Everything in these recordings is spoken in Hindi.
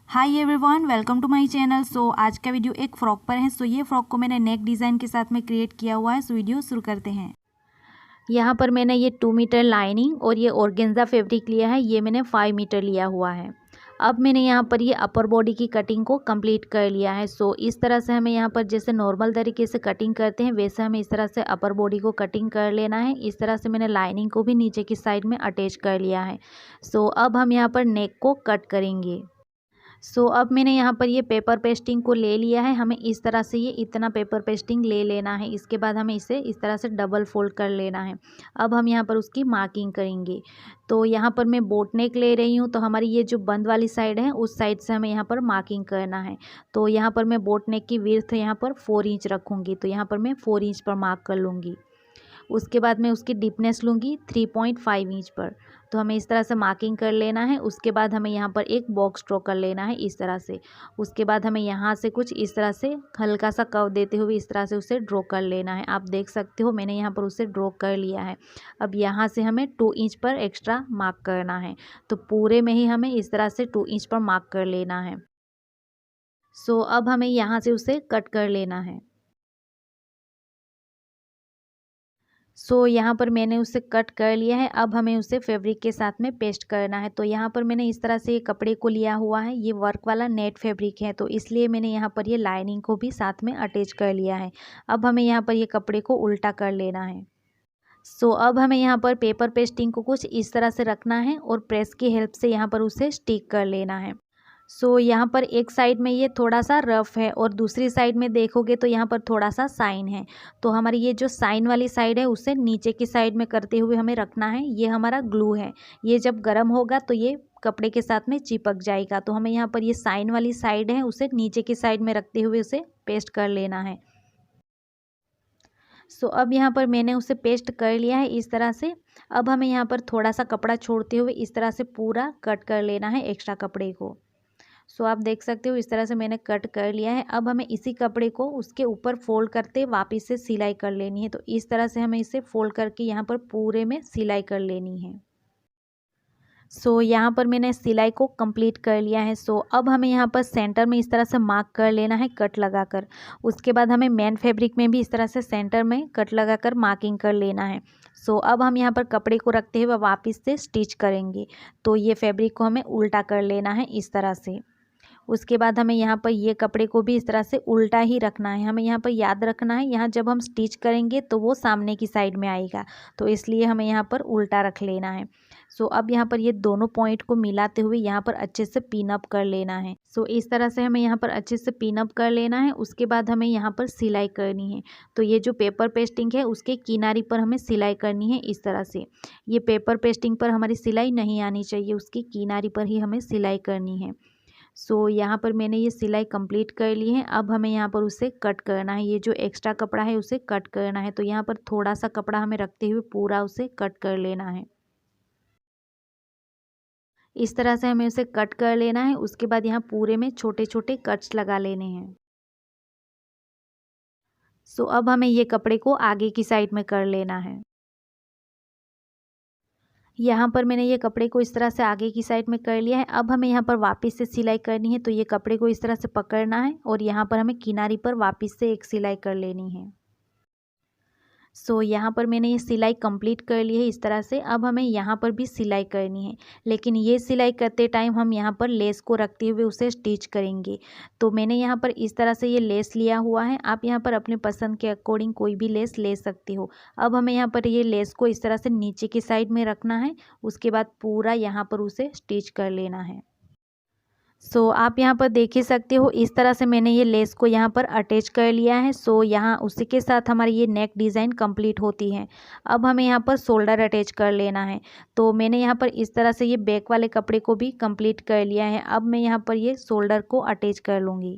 Hi everyone, welcome to my channel. So आज का वीडियो एक फ्रॉक पर है। सो ये फ्रॉक को मैंने नेक डिज़ाइन के साथ में क्रिएट किया हुआ है। सो वीडियो शुरू करते हैं। यहाँ पर मैंने ये 2 मीटर लाइनिंग और ये ऑर्गेन्जा फैब्रिक लिया है। ये मैंने 5 मीटर लिया हुआ है। अब मैंने यहाँ पर ये अपर बॉडी की कटिंग को कंप्लीट कर लिया है। सो इस तरह से हमें यहाँ पर जैसे नॉर्मल तरीके से कटिंग करते हैं वैसे हमें इस तरह से अपर बॉडी को कटिंग कर लेना है। इस तरह से मैंने लाइनिंग को भी नीचे की साइड में अटैच कर लिया है। सो अब हम यहाँ पर नेक को कट करेंगे। अब मैंने यहाँ पर ये पेपर पेस्टिंग को ले लिया है। हमें इस तरह से ये इतना पेपर पेस्टिंग ले लेना है। इसके बाद हमें इसे इस तरह से डबल फोल्ड कर लेना है। अब हम यहाँ पर उसकी मार्किंग करेंगे। तो यहाँ पर मैं बोट नेक ले रही हूँ, तो हमारी ये जो बंद वाली साइड है उस साइड से हमें यहाँ पर मार्किंग करना है। तो यहाँ पर मैं बोट नेक की विड्थ यहाँ पर 4 इंच रखूँगी। तो यहाँ पर मैं 4 इंच पर मार्क कर लूँगी। उसके बाद मैं उसकी डीपनेस लूँगी 3.5 इंच पर। तो हमें इस तरह से मार्किंग कर लेना है। उसके बाद हमें यहाँ पर एक बॉक्स ड्रॉ कर लेना है इस तरह से। उसके बाद हमें यहाँ से कुछ इस तरह से हल्का सा कर्व देते हुए इस तरह से उसे ड्रॉ कर लेना है। आप देख सकते हो मैंने यहाँ पर उसे ड्रॉ कर लिया है। अब यहाँ से हमें 2 इंच पर एक्स्ट्रा मार्क करना है। तो पूरे में ही हमें इस तरह से 2 इंच पर मार्क कर लेना है। अब हमें यहाँ से उसे कट कर लेना है। यहाँ पर मैंने उसे कट कर लिया है। अब हमें उसे फैब्रिक के साथ में पेस्ट करना है। तो यहाँ पर मैंने इस तरह से ये कपड़े को लिया हुआ है। ये वर्क वाला नेट फैब्रिक है, तो इसलिए मैंने यहाँ पर ये लाइनिंग को भी साथ में अटैच कर लिया है। अब हमें यहाँ पर ये कपड़े को उल्टा कर लेना है। अब हमें यहाँ पर पेपर पेस्टिंग को कुछ इस तरह से रखना है और प्रेस की हेल्प से यहाँ पर उसे स्टिक कर लेना है। यहाँ पर एक साइड में ये थोड़ा सा रफ है और दूसरी साइड में देखोगे तो यहाँ पर थोड़ा सा साइन है। तो हमारी ये जो साइन वाली साइड है उसे नीचे की साइड में करते हुए हमें रखना है। ये हमारा ग्लू है। ये जब गर्म होगा तो ये कपड़े के साथ में चिपक जाएगा। तो हमें यहाँ पर ये साइन वाली साइड है उसे नीचे की साइड में रखते हुए उसे पेस्ट कर लेना है। अब यहाँ पर मैंने उसे पेस्ट कर लिया है इस तरह से। अब हमें यहाँ पर थोड़ा सा कपड़ा छोड़ते हुए इस तरह से पूरा कट कर लेना है एक्स्ट्रा कपड़े को। आप देख सकते हो इस तरह से मैंने कट कर लिया है। अब हमें इसी कपड़े को उसके ऊपर फोल्ड करते वापस से सिलाई कर लेनी है। तो इस तरह से हमें इसे फोल्ड करके यहाँ पर पूरे में सिलाई कर लेनी है। यहाँ पर मैंने सिलाई को कंप्लीट कर लिया है। अब हमें यहाँ पर सेंटर में इस तरह से मार्क कर लेना है कट लगाकर। उसके बाद हमें मेन फैब्रिक में भी इस तरह से सेंटर में कट लगाकर मार्किंग कर लेना है। अब हम यहाँ पर कपड़े को रखते हुए वापस से स्टिच करेंगे। तो ये फैब्रिक को हमें उल्टा कर लेना है इस तरह से। उसके बाद हमें यहाँ पर ये कपड़े को भी इस तरह से उल्टा ही रखना है। हमें यहाँ पर याद रखना है, यहाँ जब हम स्टिच करेंगे तो वो सामने की साइड में आएगा, तो इसलिए हमें यहाँ पर उल्टा रख लेना है। अब यहाँ पर ये दोनों पॉइंट को मिलाते हुए यहाँ पर अच्छे से पिन अप कर लेना है। इस तरह से हमें यहाँ पर अच्छे से पिन अप कर लेना है। उसके बाद हमें यहाँ पर सिलाई करनी है। तो ये जो पेपर पेस्टिंग है उसके किनारे पर हमें सिलाई करनी है इस तरह से। ये पेपर पेस्टिंग पर हमारी सिलाई नहीं आनी चाहिए, उसकी किनारे पर ही हमें सिलाई करनी है। यहाँ पर मैंने ये सिलाई कंप्लीट कर ली है। अब हमें यहाँ पर उसे कट करना है। ये जो एक्स्ट्रा कपड़ा है उसे कट करना है। तो यहाँ पर थोड़ा सा कपड़ा हमें रखते हुए पूरा उसे कट कर लेना है। इस तरह से हमें उसे कट कर लेना है। उसके बाद यहाँ पूरे में छोटे छोटे कट्स लगा लेने हैं। अब हमें ये कपड़े को आगे की साइड में कर लेना है। यहाँ पर मैंने ये कपड़े को इस तरह से आगे की साइड में कर लिया है। अब हमें यहाँ पर वापस से सिलाई करनी है। तो ये कपड़े को इस तरह से पकड़ना है और यहाँ पर हमें किनारी पर वापस से एक सिलाई कर लेनी है। यहाँ पर मैंने ये सिलाई कंप्लीट कर ली है इस तरह से। अब हमें यहाँ पर भी सिलाई करनी है, लेकिन ये सिलाई करते टाइम हम यहाँ पर लेस को रखते हुए उसे स्टिच करेंगे। तो मैंने यहाँ पर इस तरह से ये लेस लिया हुआ है। आप यहाँ पर अपने पसंद के अकॉर्डिंग कोई भी लेस ले सकते हो। अब हमें यहाँ पर ये लेस को इस तरह से नीचे की साइड में रखना है। उसके बाद पूरा यहाँ पर उसे स्टिच कर लेना है। आप यहाँ पर देख ही सकते हो इस तरह से मैंने ये लेस को यहाँ पर अटैच कर लिया है। यहाँ उसी के साथ हमारी ये नेक डिज़ाइन कंप्लीट होती है। अब हमें यहाँ पर शोल्डर अटैच कर लेना है। तो मैंने यहाँ पर इस तरह से ये बैक वाले कपड़े को भी कंप्लीट कर लिया है। अब मैं यहाँ पर ये शोल्डर को अटैच कर लूँगी।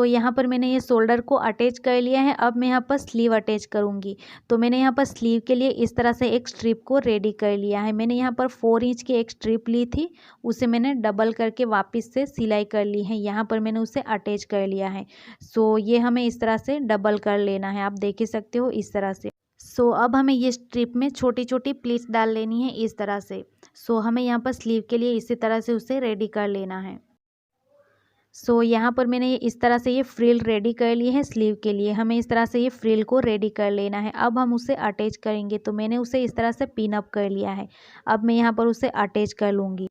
यहाँ पर मैंने ये शोल्डर को अटैच कर लिया है। अब मैं यहाँ पर स्लीव अटैच करूँगी। तो मैंने यहाँ पर स्लीव के लिए इस तरह से एक स्ट्रिप को रेडी कर लिया है। मैंने यहाँ पर 4 इंच की एक स्ट्रिप ली थी, उसे मैंने डबल करके वापस से सिलाई कर ली है। यहाँ पर मैंने उसे अटैच कर लिया है। ये हमें इस तरह से डबल कर लेना है। आप देख ही सकते हो इस तरह से। सो अब हमें ये स्ट्रिप में छोटी छोटी प्लीट्स डाल लेनी है इस तरह से। सो हमें यहाँ पर स्लीव के लिए इसी तरह से उसे रेडी कर लेना है। सो यहाँ पर मैंने ये इस तरह से ये फ्रिल रेडी कर ली है स्लीव के लिए। हमें इस तरह से ये फ्रिल को रेडी कर लेना है। अब हम उसे अटैच करेंगे, तो मैंने उसे इस तरह से पिन अप कर लिया है। अब मैं यहाँ पर उसे अटैच कर लूँगी।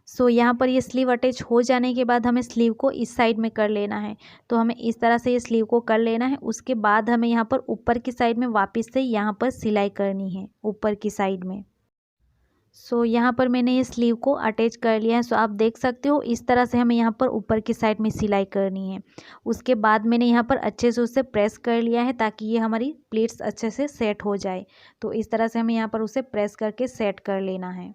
सो यहाँ पर ये स्लीव अटैच हो जाने के बाद हमें स्लीव को इस साइड में कर लेना है। तो हमें इस तरह से ये स्लीव को कर लेना है। उसके बाद हमें यहाँ पर ऊपर की साइड में वापस से यहाँ पर सिलाई करनी है ऊपर की साइड में। सो यहाँ पर मैंने ये स्लीव को अटैच कर लिया है। सो आप देख सकते हो इस तरह से हमें यहाँ पर ऊपर की साइड में सिलाई करनी है। उसके बाद मैंने यहाँ पर अच्छे से उसे प्रेस कर लिया है ताकि ये हमारी प्लीट्स अच्छे से सेट हो जाए। तो इस तरह से हमें यहाँ पर उसे प्रेस करके सेट कर लेना है।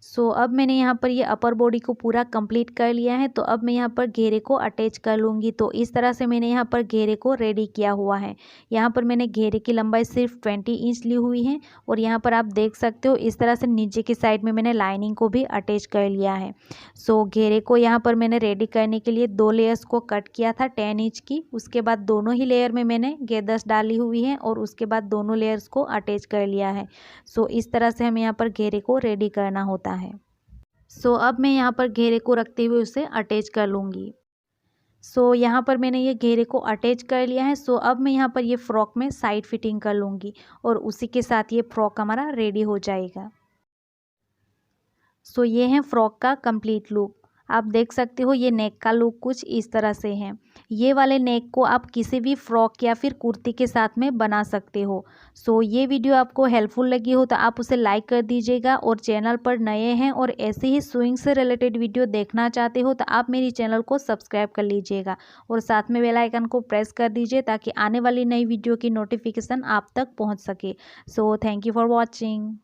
सो अब मैंने यहाँ पर ये अपर बॉडी को पूरा कंप्लीट कर लिया है। तो अब मैं यहाँ पर घेरे को अटैच कर लूँगी। तो इस तरह से मैंने यहाँ पर घेरे को रेडी किया हुआ है। यहाँ पर मैंने घेरे की लंबाई सिर्फ 20 इंच ली हुई है। और यहाँ पर आप देख सकते हो इस तरह से नीचे की साइड में मैंने लाइनिंग को भी अटैच कर लिया है। सो घेरे को यहाँ पर मैंने रेडी करने के लिए 2 लेयर्स को कट किया था 10 इंच की। उसके बाद दोनों ही लेयर में मैंने गेदर्स डाली हुई है और उसके बाद दोनों लेयर्स को अटैच कर लिया है। सो इस तरह से हमें यहाँ पर घेरे को रेडी करना होता है। सो अब मैं यहाँ पर घेरे को रखते हुए उसे अटैच कर लूँगी। सो यहाँ पर मैंने ये घेरे को अटैच कर लिया है। सो अब मैं यहाँ पर ये फ्रॉक में साइड फिटिंग कर लूँगी और उसी के साथ ये फ्रॉक हमारा रेडी हो जाएगा। सो ये है फ्रॉक का कंप्लीट लुक। आप देख सकते हो ये नेक का लुक कुछ इस तरह से है। ये वाले नेक को आप किसी भी फ्रॉक या फिर कुर्ती के साथ में बना सकते हो। सो ये वीडियो आपको हेल्पफुल लगी हो तो आप उसे लाइक कर दीजिएगा। और चैनल पर नए हैं और ऐसे ही स्विंग से रिलेटेड वीडियो देखना चाहते हो तो आप मेरी चैनल को सब्सक्राइब कर लीजिएगा और साथ में बेल आइकन को प्रेस कर दीजिए ताकि आने वाली नई वीडियो की नोटिफिकेशन आप तक पहुँच सके। So thank you for watching.